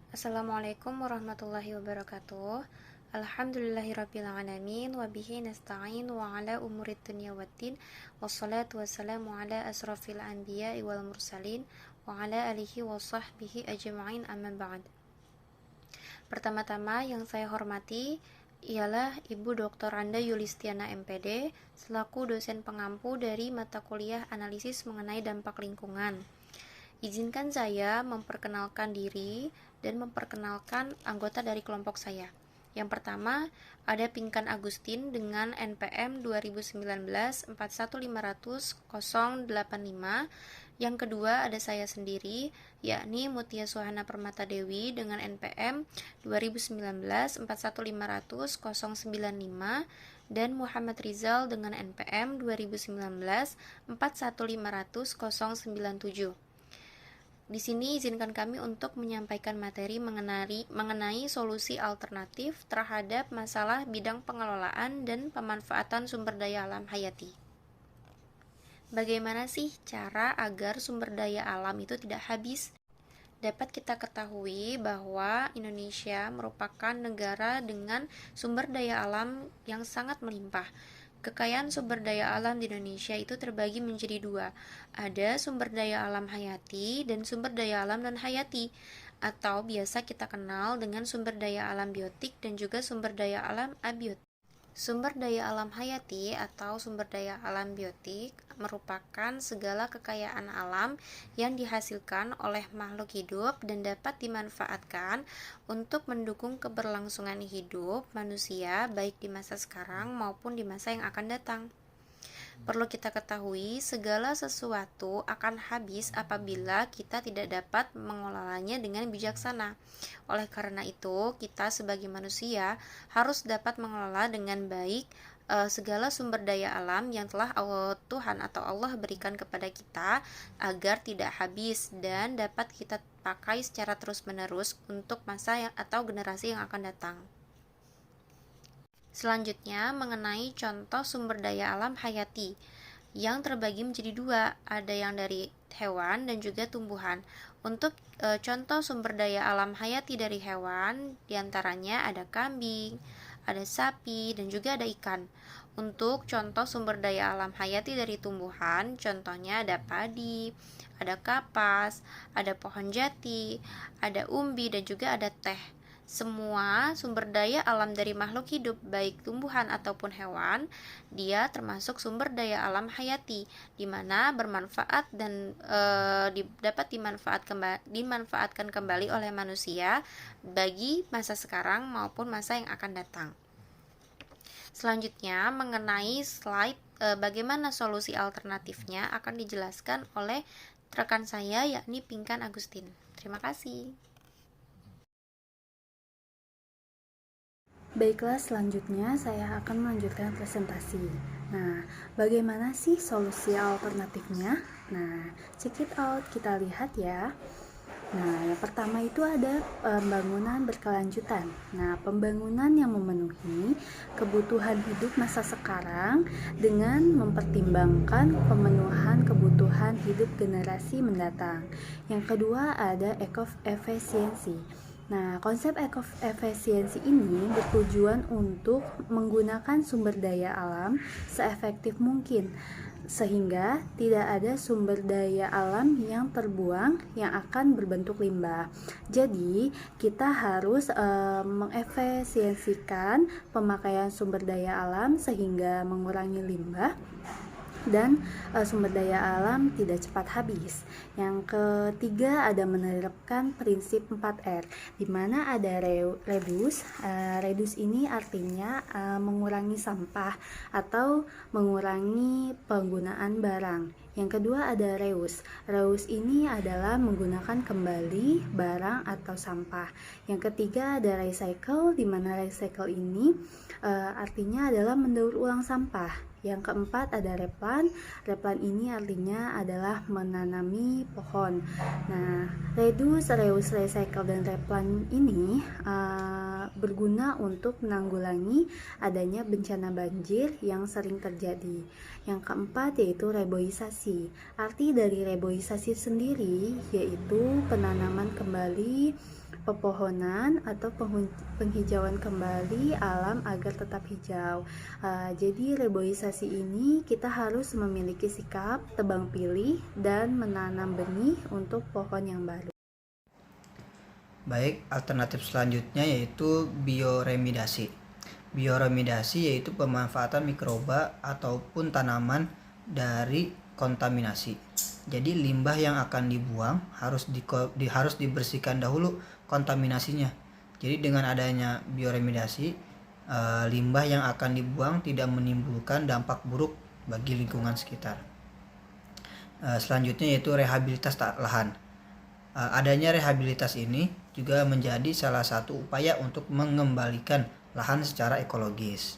Assalamualaikum warahmatullahi wabarakatuh. Alhamdulillahirrabbilalamin. Wabihi nasta'in wa ala umurid dunya waddin. Wassalatu wassalamu ala asrafil anbiya wal mursalin wa ala alihi wa sahbihi ajma'in, amma ba'd. Pertama-tama yang saya hormati ialah Ibu Dr. Anda Yulistiana MPD selaku dosen pengampu dari mata kuliah analisis mengenai dampak lingkungan. Izinkan saya memperkenalkan diri dan memperkenalkan anggota dari kelompok saya. Yang pertama, ada Pinkan Agustin dengan NPM 2019 4150085. Yang kedua, ada saya sendiri, yakni Mutia Suhana Permata Dewi dengan NPM 2019 4150095 dan Muhammad Rizal dengan NPM 2019 4150097. Di sini izinkan kami untuk menyampaikan materi mengenai solusi alternatif terhadap masalah bidang pengelolaan dan pemanfaatan sumber daya alam hayati. Bagaimana sih cara agar sumber daya alam itu tidak habis? Dapat kita ketahui bahwa Indonesia merupakan negara dengan sumber daya alam yang sangat melimpah. Kekayaan sumber daya alam di Indonesia itu terbagi menjadi dua. Ada sumber daya alam hayati dan sumber daya alam non-hayati, atau biasa kita kenal dengan sumber daya alam biotik dan juga sumber daya alam abiotik. Sumber daya alam hayati atau sumber daya alam biotik merupakan segala kekayaan alam yang dihasilkan oleh makhluk hidup dan dapat dimanfaatkan untuk mendukung keberlangsungan hidup manusia baik di masa sekarang maupun di masa yang akan datang. Perlu kita ketahui, segala sesuatu akan habis apabila kita tidak dapat mengelolanya dengan bijaksana. Oleh karena itu, kita sebagai manusia harus dapat mengelola dengan baik segala sumber daya alam yang telah Tuhan atau Allah berikan kepada kita agar tidak habis dan dapat kita pakai secara terus-menerus untuk masa atau generasi yang akan datang. Selanjutnya, mengenai contoh sumber daya alam hayati yang terbagi menjadi dua, ada yang dari hewan dan juga tumbuhan. Untuk contoh sumber daya alam hayati dari hewan, diantaranya ada kambing, ada sapi, dan juga ada ikan. Untuk contoh sumber daya alam hayati dari tumbuhan, contohnya ada padi, ada kapas, ada pohon jati, ada umbi, dan juga ada teh. Semua sumber daya alam dari makhluk hidup, baik tumbuhan ataupun hewan, dia termasuk sumber daya alam hayati, di mana bermanfaat dan dapat dimanfaatkan kembali oleh manusia bagi masa sekarang maupun masa yang akan datang. Selanjutnya, mengenai slide bagaimana solusi alternatifnya akan dijelaskan oleh rekan saya, yakni Pinkan Agustin. Terima kasih. Baiklah, selanjutnya saya akan melanjutkan presentasi. Nah, bagaimana sih solusi alternatifnya? Nah, check it out, kita lihat ya. Nah, yang pertama itu ada pembangunan berkelanjutan. Nah, pembangunan yang memenuhi kebutuhan hidup masa sekarang dengan mempertimbangkan pemenuhan kebutuhan hidup generasi mendatang. Yang kedua ada eco-efisiensi. Nah, konsep eco-efisiensi ini bertujuan untuk menggunakan sumber daya alam seefektif mungkin sehingga tidak ada sumber daya alam yang terbuang yang akan berbentuk limbah. Jadi, kita harus mengefisiensikan pemakaian sumber daya alam sehingga mengurangi limbah dan sumber daya alam tidak cepat habis. Yang ketiga ada menerapkan prinsip 4R, di mana ada reduce. Reduce ini artinya mengurangi sampah atau mengurangi penggunaan barang. Yang kedua ada reuse. Reuse ini adalah menggunakan kembali barang atau sampah. Yang ketiga ada recycle, di mana recycle ini artinya adalah mendaur ulang sampah. Yang keempat ada replan. Replan ini artinya adalah menanami pohon. Nah, reduce, reuse, recycle, dan replan ini berguna untuk menanggulangi adanya bencana banjir yang sering terjadi. Yang keempat yaitu reboisasi. Arti dari reboisasi sendiri yaitu penanaman kembali pepohonan atau penghijauan kembali alam agar tetap hijau. Jadi reboisasi ini kita harus memiliki sikap tebang pilih dan menanam benih untuk pohon yang baru. Baik, alternatif selanjutnya yaitu bioremidasi. Bioremidasi yaitu pemanfaatan mikroba ataupun tanaman dari kontaminasi. Jadi limbah yang akan dibuang harus dibersihkan dahulu kontaminasinya. Jadi dengan adanya bioremidasi, limbah yang akan dibuang tidak menimbulkan dampak buruk bagi lingkungan sekitar. Selanjutnya yaitu rehabilitas lahan. Adanya rehabilitas ini juga menjadi salah satu upaya untuk mengembalikan lahan secara ekologis.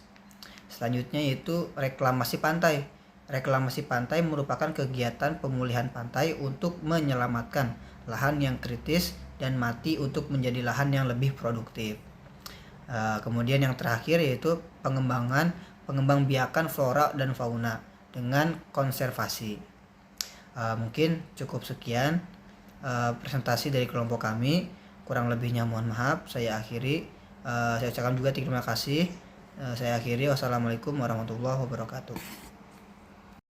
Selanjutnya yaitu reklamasi pantai. Reklamasi pantai merupakan kegiatan pemulihan pantai untuk menyelamatkan lahan yang kritis dan mati untuk menjadi lahan yang lebih produktif. Kemudian yang terakhir yaitu pengembangbiakan flora dan fauna dengan konservasi. Mungkin cukup sekian presentasi dari kelompok kami. Kurang lebihnya mohon maaf. Saya akhiri. Saya ucapkan juga terima kasih. Saya akhiri. Wassalamualaikum warahmatullahi wabarakatuh.